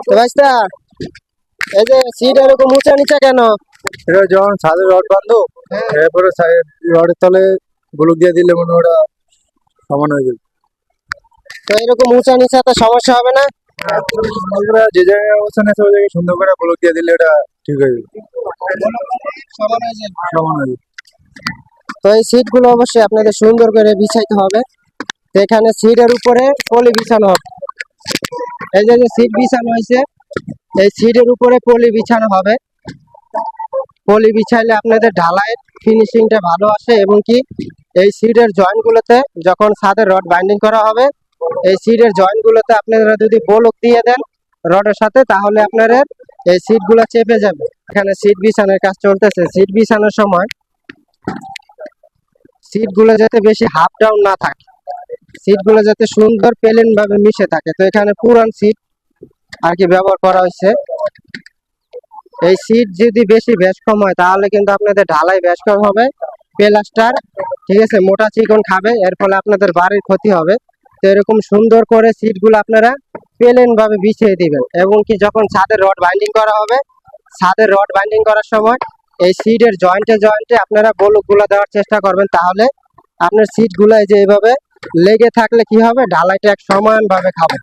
তো ভাইস্তা, এই যে সিট এরকম উঁচা নিচা কেন? এটা যখন ছাদের রড বাঁধো, এরপরে রডের তলে ব্লক দিয়ে দিলে মনে হয় ওটা সমান হয়ে যাবে। তো এরকম উঁচা নিচা তো সমস্যা হবে না? আমরা যে জায়গায় অবস্থান আছে ওই জায়গায় সুন্দর করে ব্লক দিয়ে দিলে এটা ঠিক হয়ে যাবে, সমান হয়ে যাবে। সমান হয়ে যাবে। তো এই সিট গুলো অবশ্যই আপনাদের সুন্দর করে বিছাইতে হবে। তো এখানে সিটের উপরে পলি বিছানো হবে। এই যে সিট বিছানো হয়েছে, এই সিটের উপরে পলি বিছানো হবে। পলি বিছাইলে আপনাদের ঢালাইয়ের ফিনিশিংটা ভালো আসে, এবং কি এই সিটের জয়েন্ট গুলোতে যখন ছাদের রড বাইন্ডিং করা হবে, এই সিটের জয়েন্ট গুলোতে আপনারা যদি বোলক দিয়ে দেন রডের সাথে, তাহলে আপনারা এই সিট গুলো চেপে যাবে। এখানে সিট বিছানোর কাজ চলতেছে। সিট বিছানোর সময় সিট গুলো যাতে বেশি হাফ ডাউন না থাকে, সিট গুলো যাতে সুন্দর প্লেন ভাবে মিশে থাকে। তো এখানে পুরান সিট আর কি ব্যবহার করা হয়েছে। এই সিট যদি বেশি ব্যাস কম হয় তাহলে কিন্তু আপনাদের ঢালাই ব্যাস কম হবে, প্লাস্টার ঠিক আছে মোটা চিকন খাবে, এর ফলে আপনাদের বাড়ির ক্ষতি হবে। তো এরকম সুন্দর করে সিট গুলো আপনারা প্লেন ভাবে বিছিয়ে দিবেন, এবং কি যখন ছাদের রড বাইন্ডিং করা হবে, ছাদের রড বাইন্ডিং করার সময় এই সিটের জয়েন্টে জয়েন্টে আপনারা বলক গুলা দেওয়ার চেষ্টা করবেন। তাহলে আপনার সিট গুলা এই যে এইভাবে লেগে থাকলে কি হবে, ঢালাইটা এক সমান ভাবে খাবে।